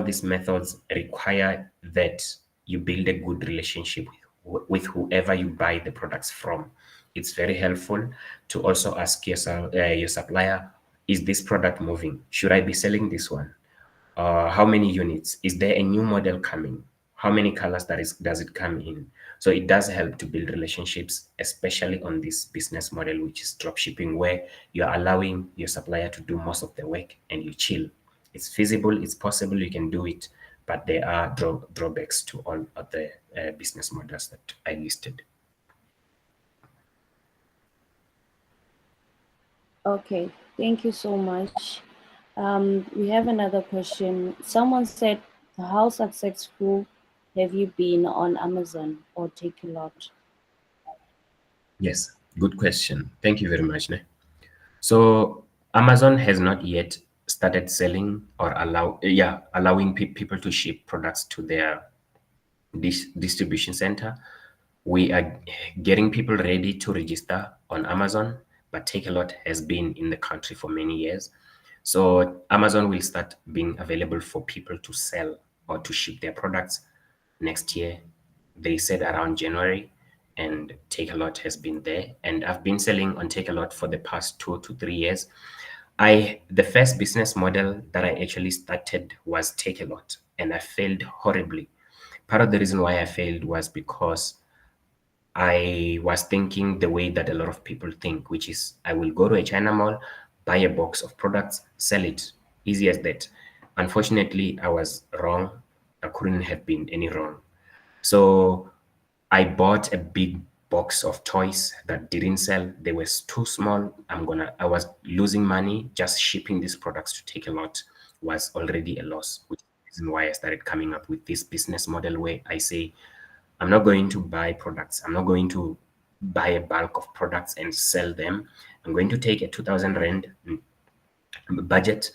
these methods require that you build a good relationship with whoever you buy the products from. It's very helpful to also ask your supplier, is this product moving? Should I be selling this one? How many units? Is there a new model coming? How many colors does it come in? So it does help to build relationships, especially on this business model, which is drop shipping, where you're allowing your supplier to do most of the work and you chill. It's feasible, it's possible, you can do it, but there are drawbacks to all of the business models that I listed. Okay, thank you so much. We have another question. Someone said, how successful have you been on Amazon or Takealot? Yes, good question. Thank you very much. Ne? So Amazon has not yet started selling or allowing people to ship products to their distribution center. We are getting people ready to register on Amazon, but Takealot has been in the country for many years. So Amazon will start being available for people to sell or to ship their products next year. They said around January, and Takealot has been there. And I've been selling on Takealot for the past 2 to 3 years. The first business model that I actually started was Takealot, and I failed horribly. Part of the reason why I failed was because I was thinking the way that a lot of people think, which is I will go to a China mall, buy a box of products, sell it. Easy as that. Unfortunately, I was wrong. I couldn't have been any wrong. So I bought a big box of toys that didn't sell. They were too small. I was losing money. Just shipping these products to Takealot was already a loss, which is the reason why I started coming up with this business model where I say, I'm not going to buy products. I'm not going to buy a bulk of products and sell them. I'm going to take a 2,000 rand budget,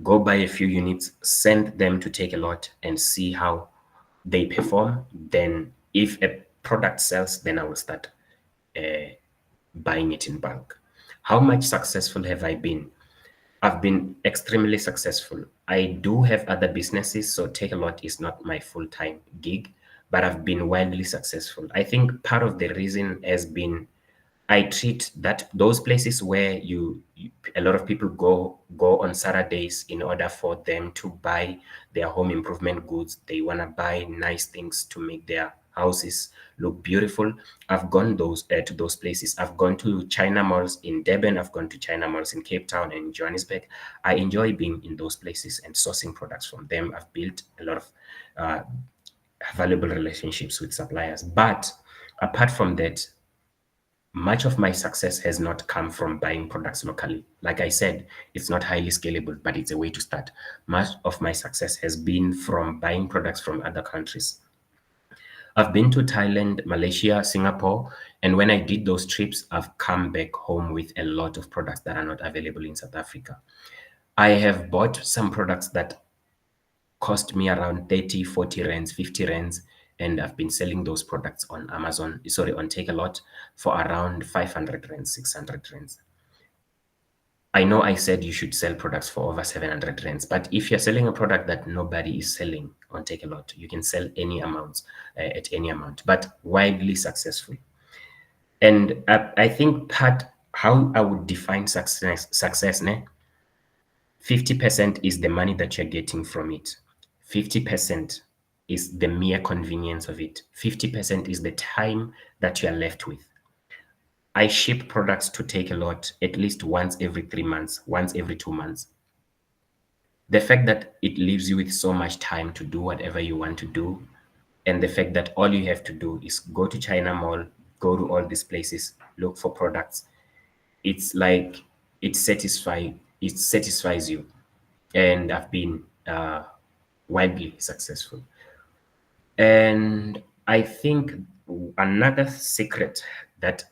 go buy a few units, send them to Takealot and see how they perform. Then if a product sells, then I will start buying it in bulk. How much successful have I been? I've been extremely successful. I do have other businesses, so Takealot is not my full-time gig, but I've been wildly successful. I think part of the reason has been I treat that those places where a lot of people go on Saturdays in order for them to buy their home improvement goods. They want to buy nice things to make their houses look beautiful. I've gone those to those places. I've gone to China malls in Durban. I've gone to China malls in Cape Town and in Johannesburg. I enjoy being in those places and sourcing products from them. I've built a lot of uh, valuable relationships with suppliers. But apart from that, much of my success has not come from buying products locally. Like I said, it's not highly scalable, but it's a way to start. Much of my success has been from buying products from other countries. I've been to Thailand, Malaysia, Singapore, and when I did those trips, I've come back home with a lot of products that are not available in South Africa. I have bought some products that cost me around 30, 40 rands, 50 rands, and I've been selling those products on on Takealot for around 500 rands, 600 rands. I know I said you should sell products for over 700 rands, but if you're selling a product that nobody is selling on Takealot, you can sell any amounts at any amount, but widely successful. And I think part how I would define success, ne? 50% is the money that you're getting from it. 50% is the mere convenience of it. 50% is the time that you're left with. I ship products to Takealot at least once every 3 months, once every 2 months. The fact that it leaves you with so much time to do whatever you want to do, and the fact that all you have to do is go to China Mall, go to all these places, look for products, it's like it satisfies you. And I've been widely successful. And I think another secret that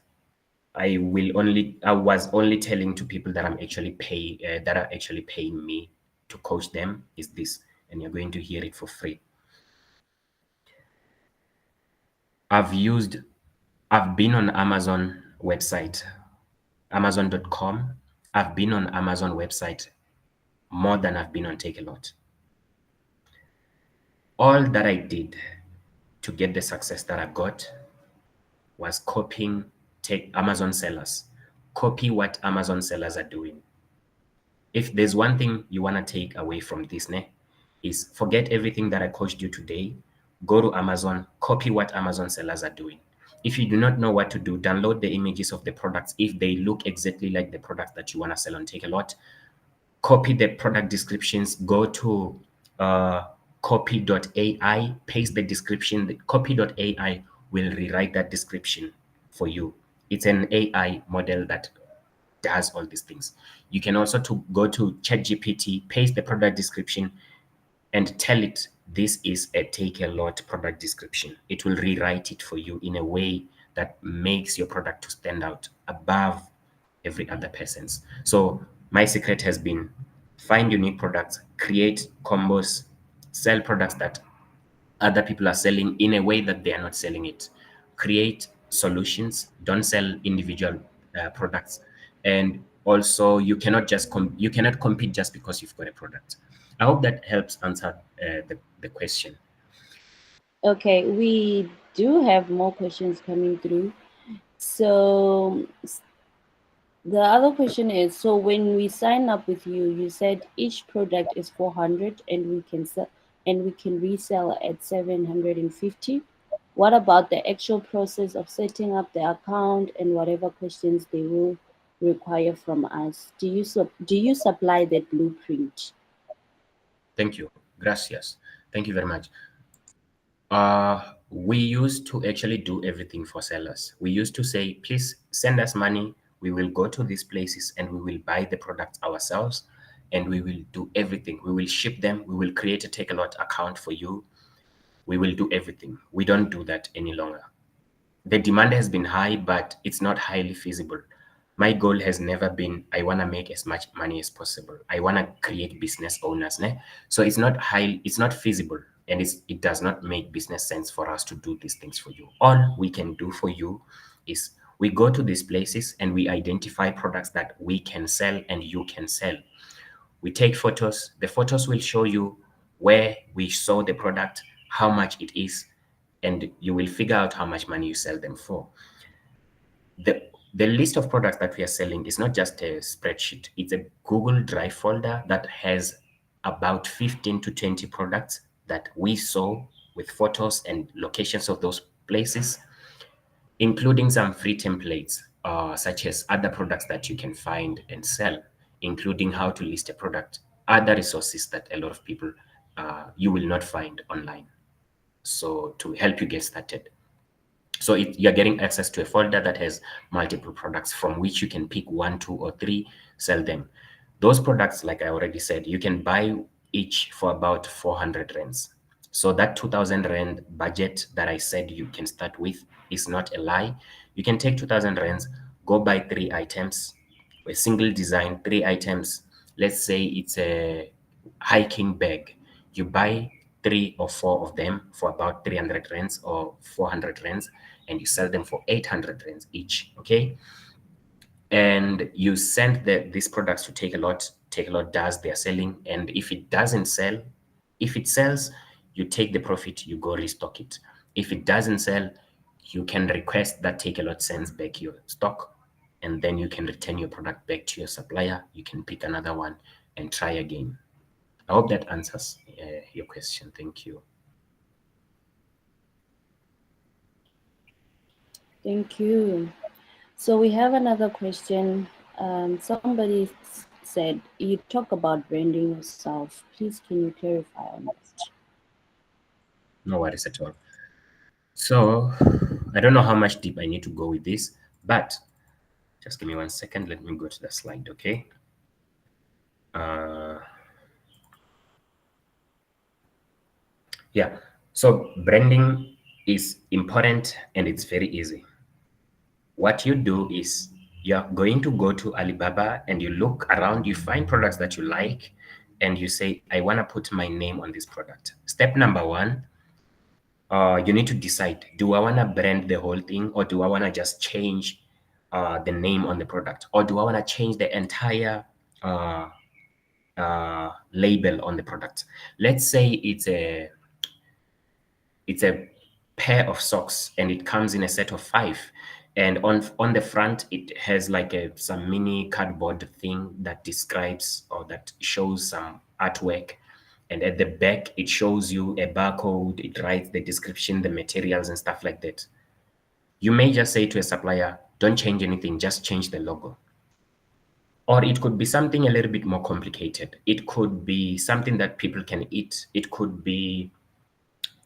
I was only telling to people that that are actually paying me to coach them is this, and you're going to hear it for free. I've used, I've been on Amazon website, Amazon.com. I've been on Amazon website more than I've been on Takealot. All that I did to get the success that I got was copying take Amazon sellers. Copy what Amazon sellers are doing. If there's one thing you want to take away from this, is forget everything that I coached you today. Go to Amazon, copy what Amazon sellers are doing. If you do not know what to do, download the images of the products. If they look exactly like the products that you want to sell on Takealot, copy the product descriptions, go to copy.ai, paste the description. The copy.ai will rewrite that description for you. It's an AI model that does all these things. You can also go to ChatGPT, paste the product description, and tell it this is a Takealot product description. It will rewrite it for you in a way that makes your product to stand out above every other person's. So my secret has been find unique products, create combos, sell products that other people are selling in a way that they are not selling it. Create solutions, don't sell individual products. And also you cannot you cannot compete just because you've got a product. I hope that helps answer the question. Okay, we do have more questions coming through. So the other question is, so when we sign up with you, you said each product is 400 and we can sell and we can resell at 750. What about the actual process of setting up the account and whatever questions they will require from us? Do you supply that blueprint? Thank you. Gracias. Thank you very much. We used to actually do everything for sellers. We used to say, please send us money. We will go to these places and we will buy the products ourselves and we will do everything. We will ship them. We will create a Takealot account for you. We will do everything. We don't do that any longer. The demand has been high, but it's not highly feasible. My goal has never been I want to make as much money as possible. I want to create business owners. Ne? So it's not feasible, and it does not make business sense for us to do these things for you. All we can do for you is we go to these places and we identify products that we can sell and you can sell. We take photos. The photos will show you where we saw the product, how much it is, and you will figure out how much money you sell them for. The list of products that we are selling is not just a spreadsheet. It's a Google Drive folder that has about 15 to 20 products that we saw with photos and locations of those places, including some free templates, such as other products that you can find and sell, including how to list a product, other resources that a lot of people you will not find online. So to help you get started. So you're getting access to a folder that has multiple products from which you can pick one, two, or three, sell them. Those products, like I already said, you can buy each for about 400 rands. So that 2000 rand budget that I said you can start with is not a lie. You can take 2000 rands, go buy three items, a single design, three items. Let's say it's a hiking bag. You buy three or four of them for about 300 rands or 400 rands, and you sell them for 800 rands each. Okay. And you send these products to Takealot. Takealot does their selling. And if it doesn't sell, if it sells, you take the profit, you go restock it. If it doesn't sell, you can request that Takealot sends back your stock, and then you can return your product back to your supplier. You can pick another one and try again. I hope that answers your question. Thank you. Thank you. So we have another question. Somebody said, you talk about branding yourself. Please, can you clarify on this? No worries at all. So I don't know how much deep I need to go with this, but just give me 1 second. Let me go to the slide, okay? Uh, yeah. So branding is important and it's very easy. What you do is you're going to go to Alibaba and you look around, you find products that you like, and you say, I want to put my name on this product. Step number one, you need to decide, do I want to brand the whole thing, or do I want to just change the name on the product, or do I want to change the entire uh, label on the product? Let's say it's a pair of socks and it comes in a set of five, and on the front it has like some mini cardboard thing that describes or that shows some artwork, and at the back it shows you a barcode, it writes the description, the materials and stuff like that. You may just say to a supplier, don't change anything, just change the logo. Or it could be something a little bit more complicated. It could be something that people can eat. It could be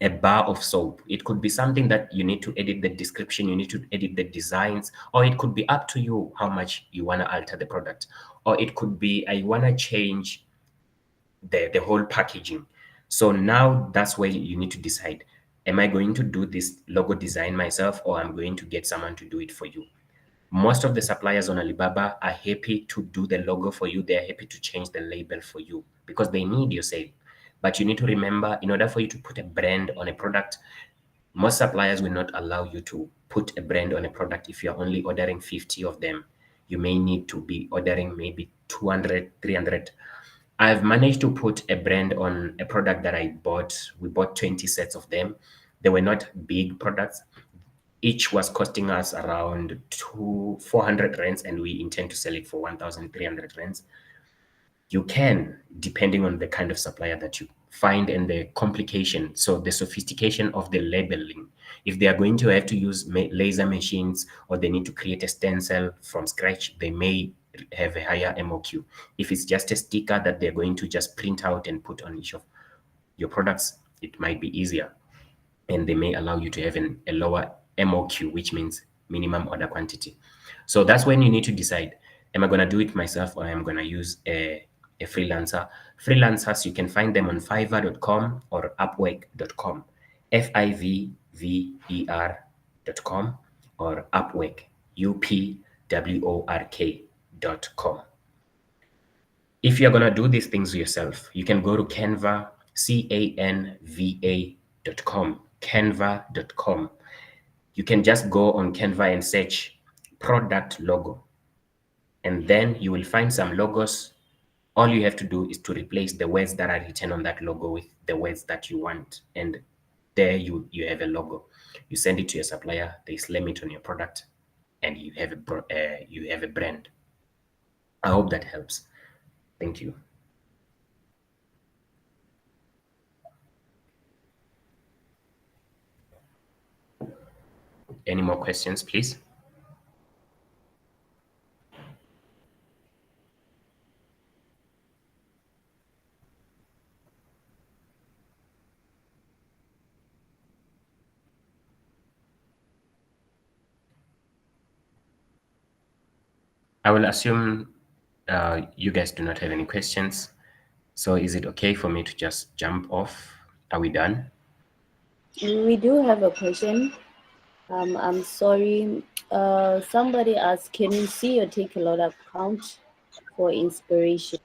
a bar of soap. It could be something that you need to edit the description, you need to edit the designs, or it could be up to you how much you want to alter the product. Or it could be, I want to change the whole packaging. So now that's where you need to decide, am I going to do this logo design myself, or I'm going to get someone to do it for you? Most of the suppliers on Alibaba are happy to do the logo for you. They're happy to change the label for you because they need your sale. But you need to remember, in order for you to put a brand on a product, most suppliers will not allow you to put a brand on a product if you're only ordering 50 of them. You may need to be ordering maybe 200, 300. I've managed to put a brand on a product that I bought. We bought 20 sets of them. They were not big products. Each was costing us around 400 rands, and we intend to sell it for 1,300 rands. You can, depending on the kind of supplier that you find and the complication, so the sophistication of the labeling. If they are going to have to use laser machines, or they need to create a stencil from scratch, they may have a higher MOQ. If it's just a sticker that they're going to just print out and put on each of your products, it might be easier, and they may allow you to have a lower MOQ, which means minimum order quantity. So that's when you need to decide, am I going to do it myself, or am I going to use a freelancer? Freelancers, you can find them on fiverr.com or upwork.com, FIVVER.com, or Upwork, work.com. If you're going to do these things yourself, you can go to Canva, canva.com, canva.com. You can just go on Canva and search product logo, and then you will find some logos. All you have to do is to replace the words that are written on that logo with the words that you want, and there you have a logo. You send it to your supplier, they slam it on your product, and you have a brand. I hope that helps. Thank you. Any more questions, please? I will assume you guys do not have any questions. So is it okay for me to just jump off? Are we done? We do have a question. I'm sorry. Somebody asked, can you see your Takealot account for inspiration?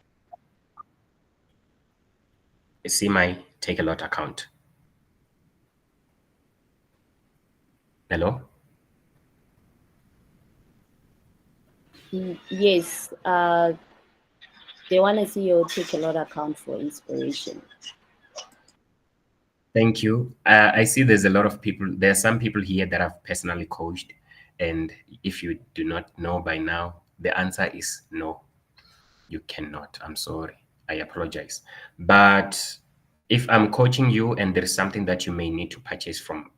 See my Takealot account. Hello? Yes. They want to see your Takealot account for inspiration. Thank you. I see there's a lot of people. There are some people here that I've personally coached. And if you do not know by now, the answer is no, you cannot. I'm sorry. I apologize. But if I'm coaching you and there is something that you may need to purchase from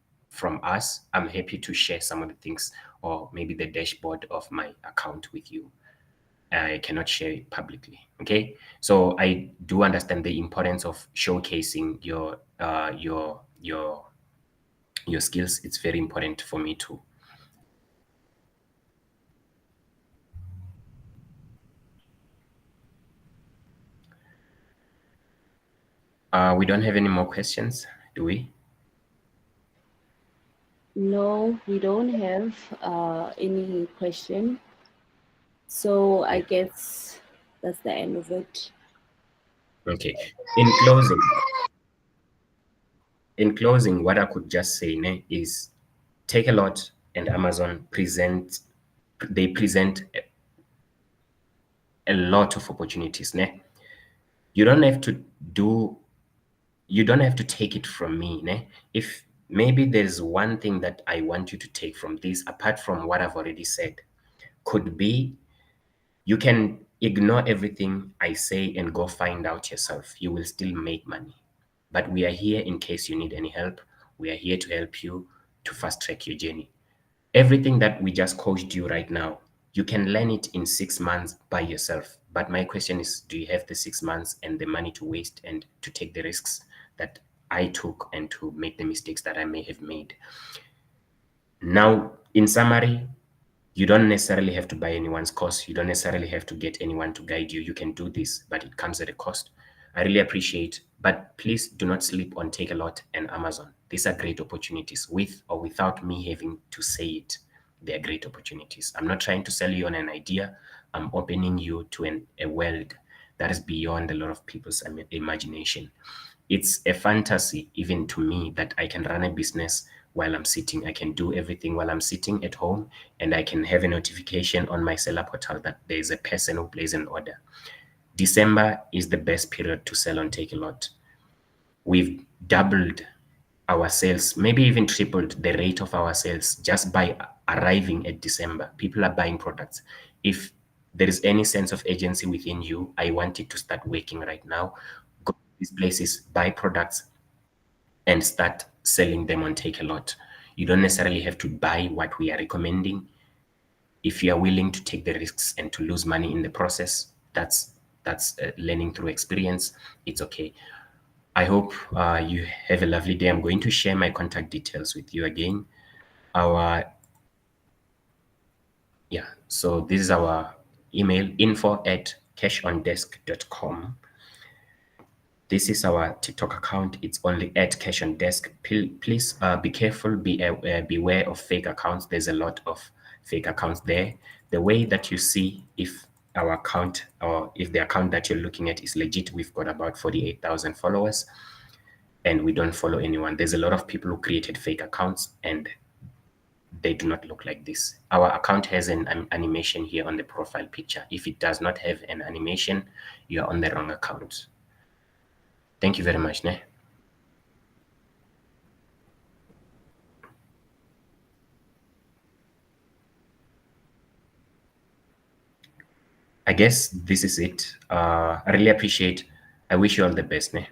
us, I'm happy to share some of the things, or maybe the dashboard of my account with you. I cannot share it publicly. Okay, so I do understand the importance of showcasing your skills. It's very important for me too. We don't have any more questions, do we? No, we don't have any question. So I guess that's the end of it. Okay. In closing, what I could just say is Takealot and Amazon present a lot of opportunities. You don't have to do you don't have to take it from me. If maybe there's one thing that I want you to take from this, apart from what I've already said, could be you can ignore everything I say and go find out yourself. You will still make money. But we are here in case you need any help. We are here to help you to fast track your journey. Everything that we just coached you right now, you can learn it in 6 months by yourself. But my question is, do you have the 6 months and the money to waste and to take the risks that I took and to make the mistakes that I may have made? Now, in summary, you don't necessarily have to buy anyone's course. You don't necessarily have to get anyone to guide you. You can do this, but it comes at a cost. I really appreciate, but please do not sleep on Takealot and Amazon. These are great opportunities, with or without me having to say it. They are great opportunities. I'm not trying to sell you on an idea. I'm opening you to a world that is beyond a lot of people's imagination. It's a fantasy, even to me, that I can run a business while I'm sitting. I can do everything while I'm sitting at home, and I can have a notification on my seller portal that there's a person who places an order. December is the best period to sell on Takealot. We've doubled our sales, maybe even tripled the rate of our sales just by arriving at December. People are buying products. If there is any sense of agency within you, I want it to start working right now. Go to these places, buy products, and start selling them on Takealot. You don't necessarily have to buy what we are recommending. If you are willing to take the risks and to lose money in the process, that's learning through experience. It's okay. I hope you have a lovely day. I'm going to share my contact details with you again. So this is our email, info@cashondesk.com. This is our TikTok account. It's only @cashondesk. Please be careful. Beware of fake accounts. There's a lot of fake accounts there. The way that you see if our account or if the account that you're looking at is legit, we've got about 48,000 followers and we don't follow anyone. There's a lot of people who created fake accounts and they do not look like this. Our account has an animation here on the profile picture. If it does not have an animation, you are on the wrong account. Thank you very much, Ne. I guess this is it. I really appreciate. I wish you all the best, Ne.